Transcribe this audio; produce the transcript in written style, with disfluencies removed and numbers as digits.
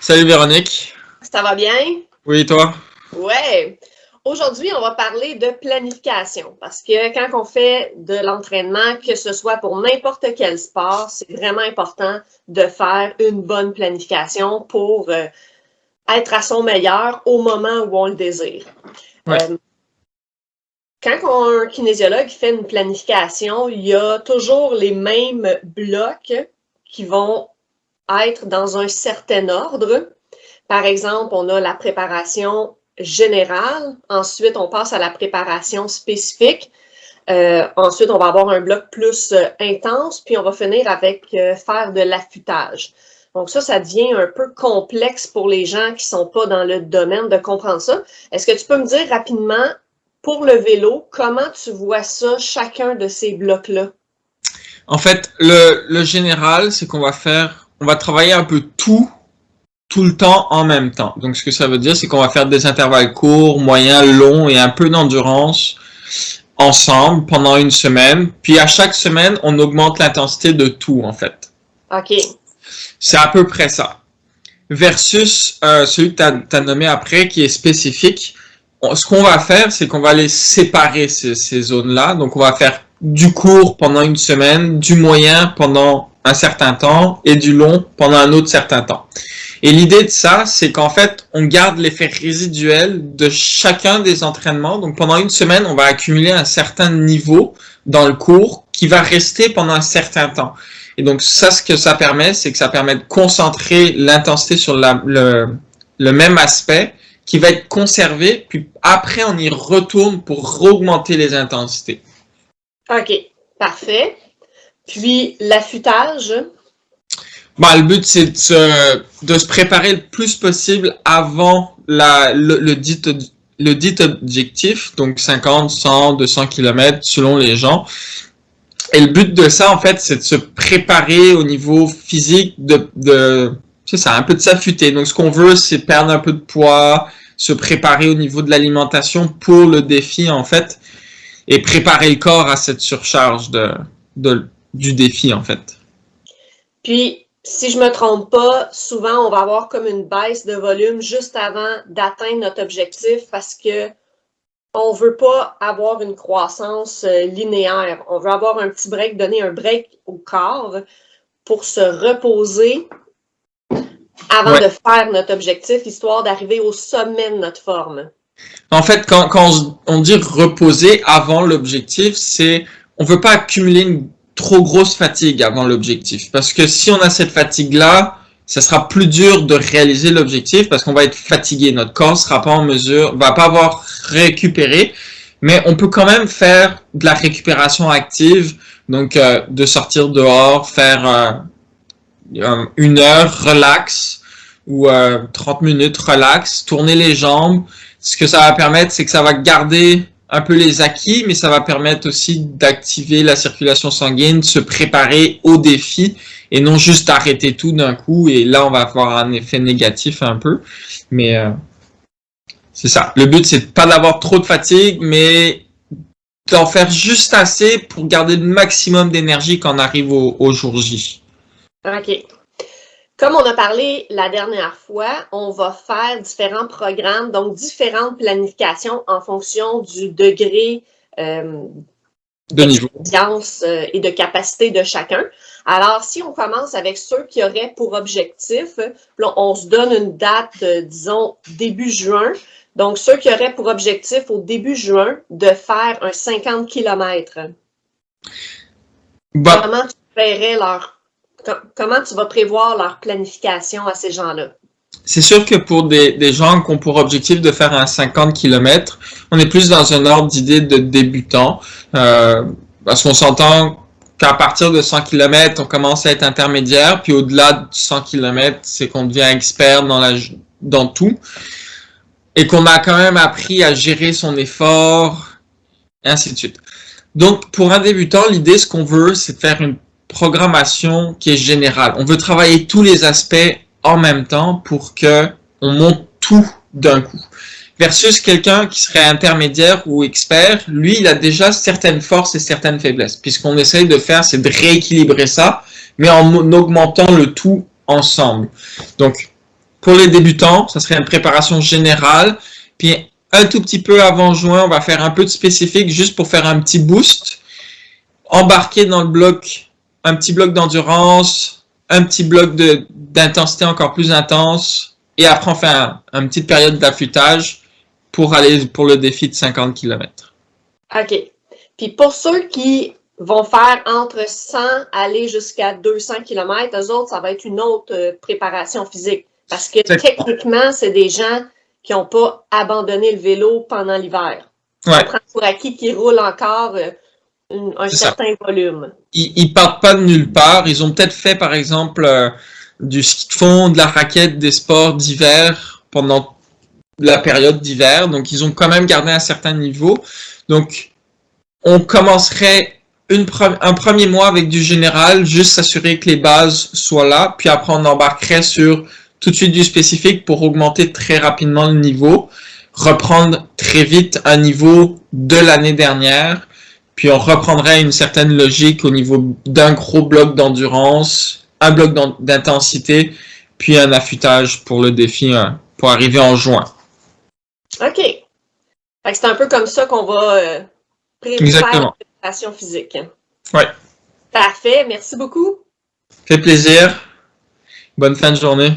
Salut Véronique. Ça va bien? Oui, toi? Ouais. Aujourd'hui, on va parler de planification parce que quand on fait de l'entraînement, que ce soit pour n'importe quel sport, c'est vraiment important de faire une bonne planification pour être à son meilleur au moment où on le désire. Ouais. Quand un kinésiologue fait une planification, il y a toujours les mêmes blocs qui vont être dans un certain ordre. Par exemple, on a la préparation générale. Ensuite, on passe à la préparation spécifique. Ensuite, on va avoir un bloc plus intense, puis on va finir avec faire de l'affûtage. Donc ça devient un peu complexe pour les gens qui ne sont pas dans le domaine de comprendre ça. Est-ce que tu peux me dire rapidement, pour le vélo, comment tu vois ça, chacun de ces blocs-là? En fait, le général, c'est on va travailler un peu tout le temps en même temps. Donc, ce que ça veut dire, c'est qu'on va faire des intervalles courts, moyens, longs et un peu d'endurance ensemble pendant une semaine. Puis, à chaque semaine, on augmente l'intensité de tout, en fait. OK. C'est à peu près ça. Versus celui que tu as nommé après, qui est spécifique. Ce qu'on va faire, c'est qu'on va les séparer, ces zones-là. Donc, on va faire du court pendant une semaine, du moyen pendant un certain temps et du long pendant un autre certain temps. Et l'idée de ça, c'est qu'en fait, on garde l'effet résiduel de chacun des entraînements. Donc, pendant une semaine, on va accumuler un certain niveau dans le cours qui va rester pendant un certain temps. Et donc, ça, ce que ça permet, c'est que ça permet de concentrer l'intensité sur le même aspect qui va être conservé, puis après, on y retourne pour augmenter les intensités. OK. Parfait. Puis, l'affûtage. Bon, le but, c'est de se préparer le plus possible avant le dit objectif, donc 50, 100, 200 km selon les gens. Et le but de ça, en fait, c'est de se préparer au niveau physique, c'est ça, un peu de s'affûter. Donc, ce qu'on veut, c'est perdre un peu de poids, se préparer au niveau de l'alimentation pour le défi, en fait, et préparer le corps à cette surcharge du défi, en fait. Puis, si je me trompe pas, souvent, on va avoir comme une baisse de volume juste avant d'atteindre notre objectif parce que on veut pas avoir une croissance linéaire. On veut avoir un petit break, donner un break au corps pour se reposer avant de faire notre objectif, histoire d'arriver au sommet de notre forme. En fait, quand on dit reposer avant l'objectif, c'est on veut pas accumuler une trop grosse fatigue avant l'objectif. Parce que si on a cette fatigue-là, ça sera plus dur de réaliser l'objectif parce qu'on va être fatigué. Notre corps sera pas en mesure, va pas avoir récupéré. Mais on peut quand même faire de la récupération active. Donc, de sortir dehors, faire une heure relax ou 30 minutes relax, tourner les jambes. Ce que ça va permettre, c'est que ça va garder un peu les acquis, mais ça va permettre aussi d'activer la circulation sanguine, de se préparer au défi et non juste arrêter tout d'un coup. Et là, on va avoir un effet négatif un peu. Mais c'est ça. Le but, c'est pas d'avoir trop de fatigue, mais d'en faire juste assez pour garder le maximum d'énergie quand on arrive au jour J. OK. Comme on a parlé la dernière fois, on va faire différents programmes, donc différentes planifications en fonction du degré de niveau et de capacité de chacun. Alors, si on commence avec ceux qui auraient pour objectif, là, on se donne une date, disons, début juin. Donc, ceux qui auraient pour objectif au début juin de faire un 50 km. Bah, comment tu vas prévoir leur planification à ces gens-là? c'est sûr que pour des gens qui ont pour objectif de faire un 50 km, on est plus dans un ordre d'idée de débutant. Parce qu'on s'entend qu'à partir de 100 km, on commence à être intermédiaire, puis au-delà de 100 km, c'est qu'on devient expert dans tout. Et qu'on a quand même appris à gérer son effort, et ainsi de suite. Donc, pour un débutant, l'idée, ce qu'on veut, c'est de faire une programmation qui est générale. On veut travailler tous les aspects en même temps pour que on monte tout d'un coup. Versus quelqu'un qui serait intermédiaire ou expert, lui, il a déjà certaines forces et certaines faiblesses. Puis ce qu'on essaye de faire, c'est de rééquilibrer ça, mais en augmentant le tout ensemble. Donc, pour les débutants, ça serait une préparation générale. Puis un tout petit peu avant juin, on va faire un peu de spécifique juste pour faire un petit boost. Embarquer dans le bloc, un petit bloc d'endurance, un petit bloc d'intensité encore plus intense. Et après, on fait une petite période d'affûtage pour aller pour le défi de 50 km. OK. Puis pour ceux qui vont faire entre 100 aller jusqu'à 200 km, eux autres, ça va être une autre préparation physique. Parce que techniquement, c'est des gens qui n'ont pas abandonné le vélo pendant l'hiver. Ouais. On prend pour acquis qu'ils roulent encore un certain volume. Ils partent pas de nulle part. Ils ont peut-être fait, par exemple, du ski de fond, de la raquette, des sports d'hiver pendant la période d'hiver. Donc, ils ont quand même gardé un certain niveau. Donc, on commencerait un premier mois avec du général, juste s'assurer que les bases soient là. Puis après, on embarquerait sur tout de suite du spécifique pour augmenter très rapidement le niveau. Reprendre très vite un niveau de l'année dernière. Puis on reprendrait une certaine logique au niveau d'un gros bloc d'endurance, un bloc d'intensité, puis un affûtage pour le défi pour arriver en juin. OK. C'est un peu comme ça qu'on va préparer la préparation physique. Oui. Parfait. Merci beaucoup. Fait plaisir. Bonne fin de journée.